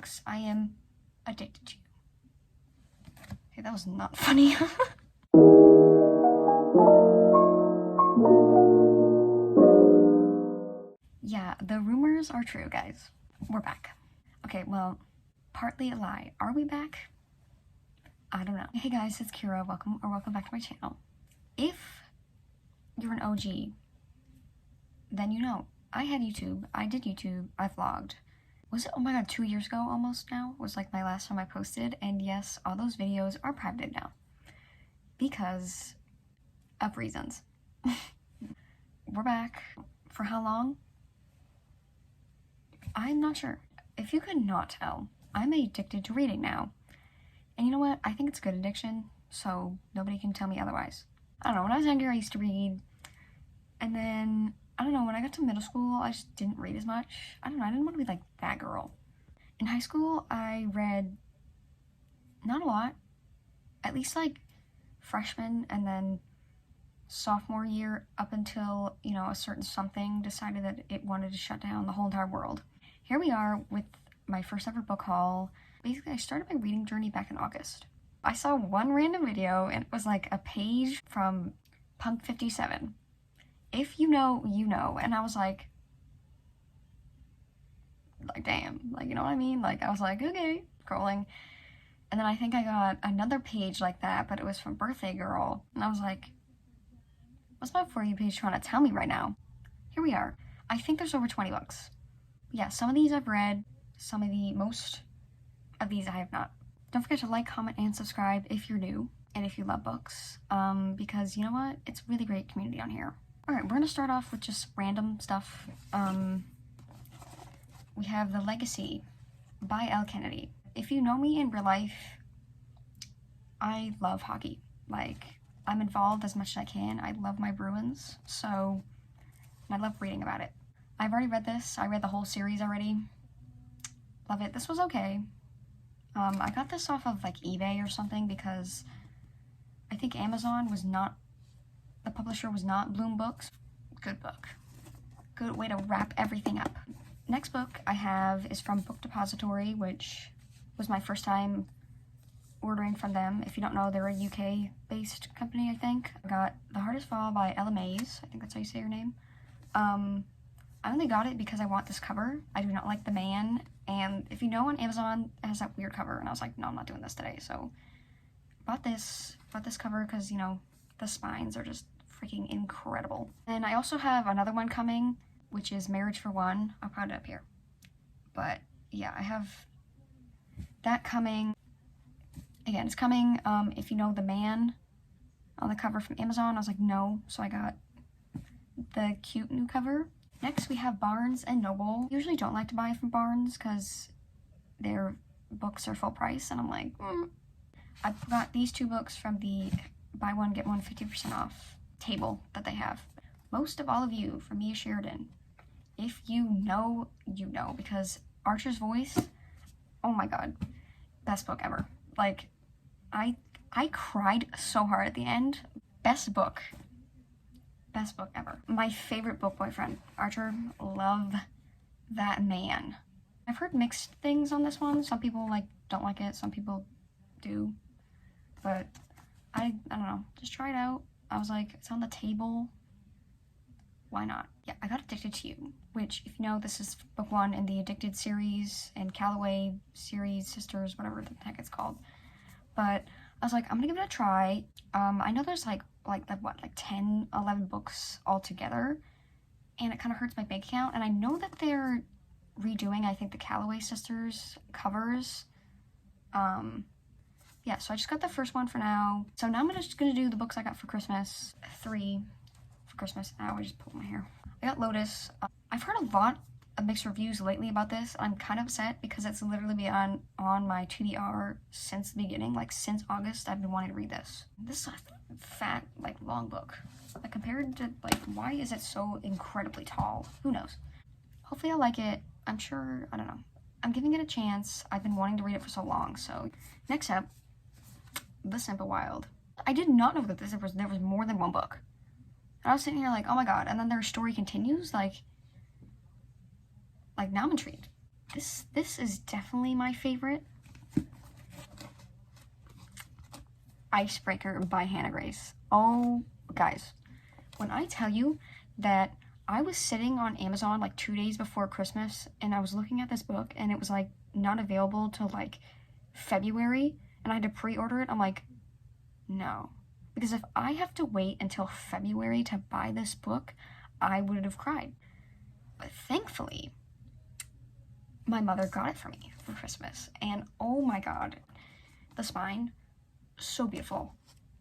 books. I am addicted to you. Okay, that was not funny. Yeah, the rumors are true, guys. We're back. Okay, well, partly a lie. Are we back? I don't know. Hey guys, it's Kira. Welcome back to my channel. If you're an OG, then you know. I had YouTube. I did YouTube. I vlogged. Was it, oh my god, 2 years ago almost now? Was like my last time I posted. And yes, all those videos are private now. Because of reasons. We're back. For how long? I'm not sure. If you could not tell, I'm addicted to reading now. And you know what? I think it's a good addiction, so nobody can tell me otherwise. I don't know, when I was younger, I used to read. And then, I don't know, when I got to middle school, I just didn't read as much. I don't know, I didn't want to be like that girl. In high school, I read not a lot. At least like freshman and then sophomore year up until, you know, a certain something decided that it wanted to shut down the whole entire world. Here we are with my first ever book haul. Basically, I started my reading journey back in August. I saw one random video and it was like a page from Punk 57. If you know, you know. And I was like damn, like, you know what I mean? Like, I was like, okay, scrolling. And then I think I got another page like that, but it was from Birthday Girl. And I was like, what's my For You page trying to tell me right now? Here we are. I think there's over 20 books. Yeah, some of these I've read, most of these I have not. Don't forget to like, comment, and subscribe if you're new and if you love books, because you know what? It's a really great community on here. All right, we're gonna start off with just random stuff. We have The Legacy by Elle Kennedy. If you know me in real life, I love hockey. Like, I'm involved as much as I can. I love my Bruins, so I love reading about it. I've already read this. I read the whole series already. Love it. This was okay. I got this off of like eBay or something because I think Amazon was not, the publisher was not Bloom Books. Good book. Good way to wrap everything up. Next book I have is from Book Depository, which was my first time ordering from them. If you don't know, they're a UK-based company, I think. I got The Hardest Fall by Ella Mays. I think that's how you say her name. I only got it because I want this cover. I do not like the man, and if you know, on Amazon, it has that weird cover, and I was like, no, I'm not doing this today, so bought this cover because, you know, the spines are just freaking incredible. And I also have another one coming, which is Marriage for One. I'll put it up here. But yeah, I have that coming. Again, it's coming. If you know the man on the cover from Amazon, I was like, no, so I got the cute new cover. Next, we have Barnes & Noble. Usually don't like to buy from Barnes because their books are full price, and I'm like, I got these two books from the buy one, get one 50% off table that they have. Most of all of you from Mia Sheridan, if you know, you know, because Archer's Voice, oh my god, best book ever. Like, I cried so hard at the end. Best book ever. My favorite book boyfriend, Archer. Love that man. I've heard mixed things on this one. Some people like don't like it, some people do, but I don't know, just try it out. I was like, it's on the table, why not? Yeah, I got Addicted to You, which, if you know, this is book one in the Addicted series and Calloway series, Sisters, whatever the heck it's called. But I was like, I'm gonna give it a try. I know there's like 10, 11 books altogether, and it kind of hurts my bank account. And I know that they're redoing, I think, the Calloway Sisters covers. Yeah, so I just got the first one for now. So now I'm just gonna do the books I got for Christmas. 3 for Christmas. Now I just pulled my hair. I got Lotus. I've heard a lot of mixed reviews lately about this. I'm kind of upset because it's literally been on my TBR since the beginning. Like, since August, I've been wanting to read this. This is a fat, like, long book. Like, compared to, like, why is it so incredibly tall? Who knows? Hopefully I'll like it. I'm sure, I don't know. I'm giving it a chance. I've been wanting to read it for so long, so. Next up, The Simple Wild. I did not know that there was more than one book. And I was sitting here like, oh my god, and then their story continues, like now I'm intrigued. This is definitely my favorite. Icebreaker by Hannah Grace. Oh, guys, when I tell you that I was sitting on Amazon like 2 days before Christmas and I was looking at this book and it was like not available till like February and I had to pre-order it, I'm like, no. Because if I have to wait until February to buy this book, I would have cried. But thankfully, my mother got it for me for Christmas. And oh my god, the spine, so beautiful.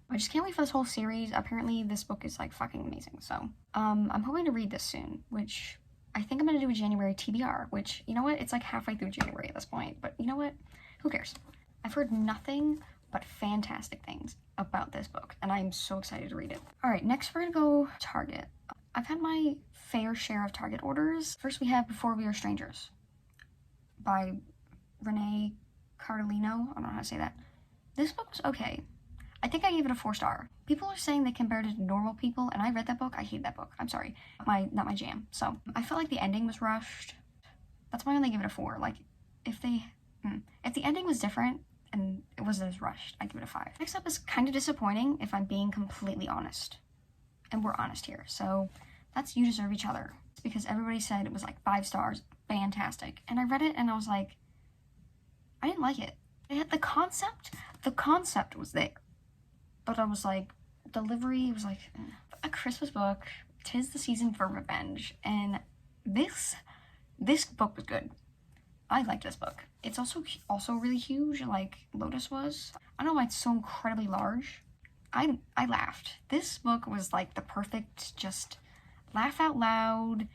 I just can't wait for this whole series. Apparently this book is like fucking amazing. So I'm hoping to read this soon, which I think I'm gonna do a January TBR, which, you know what, it's like halfway through January at this point, but you know what, who cares? I've heard nothing but fantastic things about this book and I'm so excited to read it. All right, next we're gonna go Target. I've had my fair share of Target orders. First we have Before We Were Strangers by Renee Cardellino. I don't know how to say that. This book was okay. I think I gave it a 4-star. People are saying they compared it to Normal People, and I read that book. I hate that book. I'm sorry. Not my jam. So I felt like the ending was rushed. That's why I only give it a 4. Like, if the ending was different and it wasn't as rushed, I'd give it a 5. Next up is kind of disappointing, if I'm being completely honest. And we're honest here. So that's You Deserve Each Other. It's because everybody said it was like 5 stars, fantastic. And I read it and I was like, I didn't like it. It had the concept was there. But I was like, delivery was like, a Christmas book, 'tis the season for revenge. And this book was good. I liked this book. It's also really huge, like Lotus was. I don't know why it's so incredibly large. I laughed. This book was like the perfect, just laugh out loud,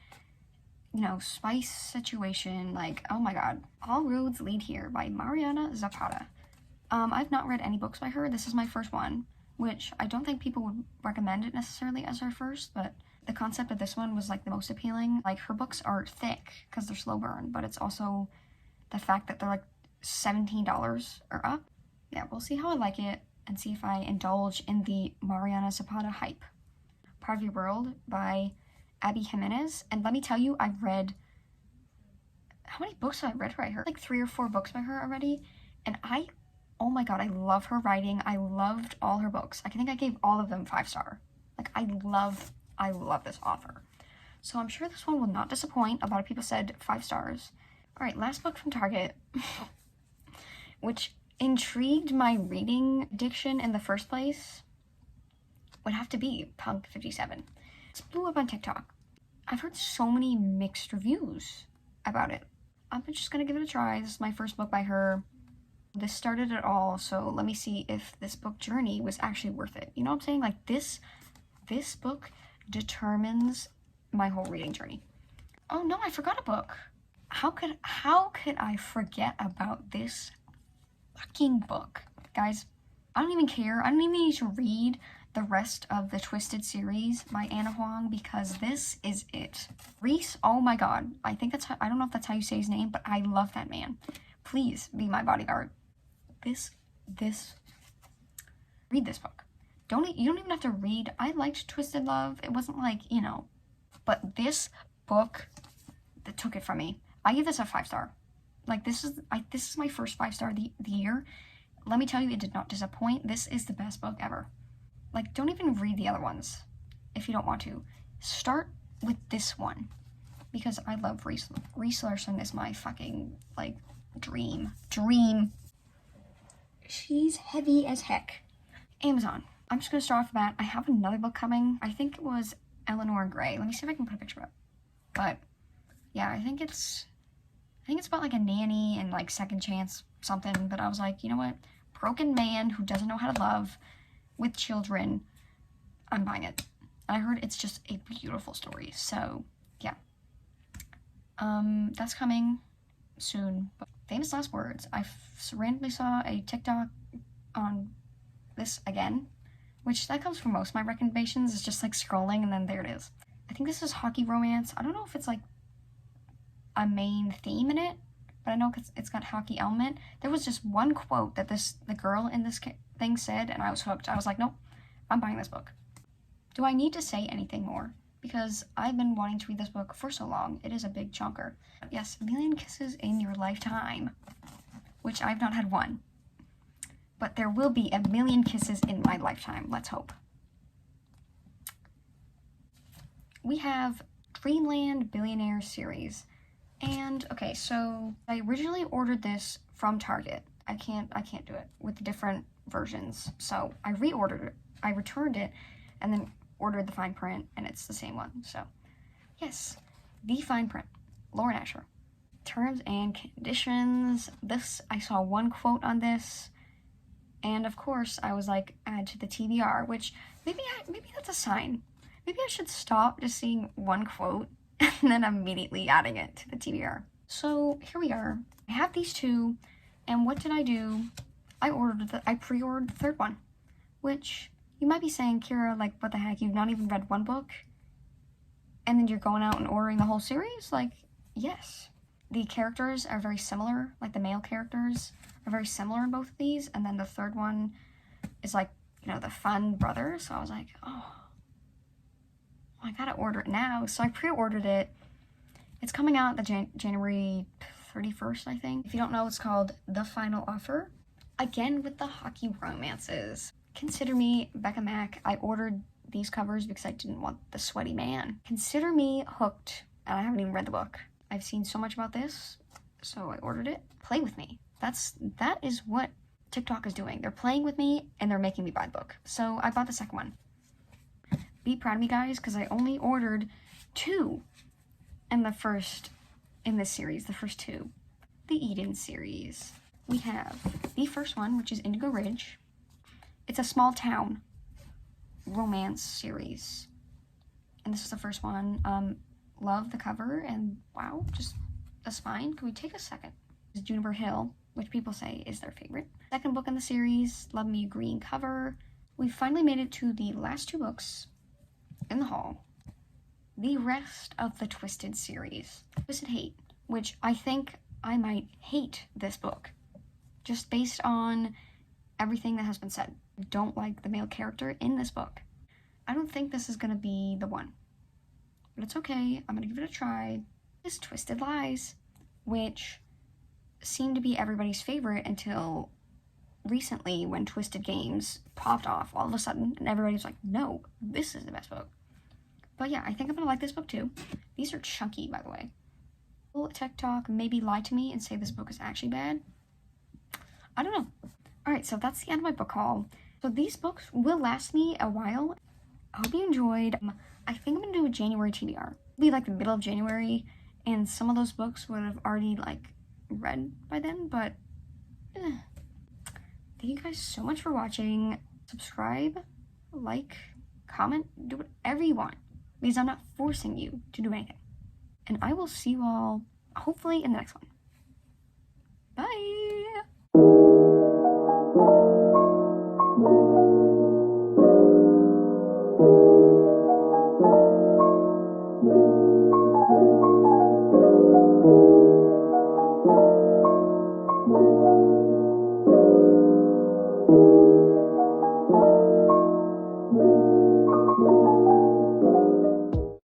you know, spice situation. Like, oh my god. All Roads Lead Here by Mariana Zapata. I've not read any books by her. This is my first one, which I don't think people would recommend it necessarily as their first, but the concept of this one was like the most appealing. Like, her books are thick because they're slow burn, but it's also the fact that they're like $17 or up. Yeah, we'll see how I like it and see if I indulge in the Mariana Zapata hype. Part of Your World by Abby Jimenez. And let me tell you, I've read, how many books have I read by her? Like 3 or 4 books by her already. And oh my god, I love her writing. I loved all her books. I think I gave all of them 5-star. Like, I love this author. So I'm sure this one will not disappoint. A lot of people said 5 stars. All right, last book from Target, which intrigued my reading addiction in the first place, would have to be Punk 57. This blew up on TikTok. I've heard so many mixed reviews about it. I'm just gonna give it a try. This is my first book by her. This started it all, so let me see if this book journey was actually worth it. You know what I'm saying? Like, this book determines my whole reading journey. Oh no, I forgot a book. How could I forget about this fucking book? Guys, I don't even care. I don't even need to read the rest of the Twisted series by Anna Huang because this is it. Reese, oh my god. I think that's how, I don't know if that's how you say his name, but I love that man. Please be my bodyguard. Read this book. You don't even have to read. I liked Twisted Love. It wasn't like, you know, but this book that took it from me. I give this a 5-star. Like, this is my first 5-star the year. Let me tell you, it did not disappoint. This is the best book ever. Like, don't even read the other ones if you don't want to. Start with this one because I love Reese Larson is my fucking, like, dream. She's heavy as heck. Amazon. I'm just gonna start off with that. I have another book coming. I think it was Eleanor Gray. Let me see if I can put a picture up. But yeah, I think it's about like a nanny and like second chance something. But I was like, you know what? Broken man who doesn't know how to love with children. I'm buying it. I heard it's just a beautiful story. So yeah. That's coming soon. But Famous Last Words. I randomly saw a TikTok on this again, which that comes from most of my recommendations. It's just like scrolling and then there it is. I think this is hockey romance. I don't know if it's like a main theme in it, but I know it's got hockey element. There was just one quote that the girl in this thing said and I was hooked. I was like, nope, I'm buying this book. Do I need to say anything more? because I've been wanting to read this book for so long. It is a big chunker. Yes, A Million Kisses in Your Lifetime, which I've not had one. But there will be a million kisses in my lifetime, let's hope. We have Dreamland Billionaire series. And okay, so I originally ordered this from Target. I can't do it with the different versions. So I reordered it. I returned it and then ordered the fine print, and it's the same one. So yes, the fine print. Lauren Asher. Terms and conditions. This, I saw one quote on this, and of course I was like, add to the TBR, which maybe that's a sign. Maybe I should stop just seeing one quote and then immediately adding it to the TBR. So here we are. I have these two, and what did I do? I pre-ordered the third one, which you might be saying, Kira, like, what the heck? You've not even read one book, and then you're going out and ordering the whole series? Like, yes. The characters are very similar. Like, the male characters are very similar in both of these, and then the third one is like, you know, the fun brother. So I was like, oh, I gotta order it now. So I pre-ordered it. It's coming out the January 31st, I think. If you don't know, it's called The Final Offer. Again, with the hockey romances. Consider me Becca Mac. I ordered these covers because I didn't want the sweaty man. Consider me hooked, and I haven't even read the book. I've seen so much about this, so I ordered it. Play with me. That is what TikTok is doing. They're playing with me, and they're making me buy the book. So I bought the second one. Be proud of me, guys, because I only ordered 2 in this series, the first 2. The Eden series. We have the first one, which is Indigo Ridge. It's a small town romance series. And this is the first one. Love the cover, and wow, that's fine. Can we take a second? This is Juniper Hill, which people say is their favorite. Second book in the series, Love Me Green cover. We finally made it to the last 2 books in the haul. The rest of the Twisted series. Twisted Hate, which I think I might hate this book, just based on everything that has been said. I don't like the male character in this book. I don't think this is gonna be the one, but it's okay. I'm gonna give it a try. This Twisted Lies, which seemed to be everybody's favorite until recently when Twisted Games popped off all of a sudden, and everybody was like, no, this is the best book. But yeah, I think I'm gonna like this book too. These are chunky, by the way. Will TikTok maybe lie to me and say this book is actually bad? I don't know. Alright, so that's the end of my book haul. So these books will last me a while. I hope you enjoyed. I think I'm gonna do a January TBR. It'll be like the middle of January, and some of those books would have already like read by then, but thank you guys so much for watching. Subscribe, like, comment, do whatever you want, because I'm not forcing you to do anything. And I will see you all hopefully in the next one. Bye!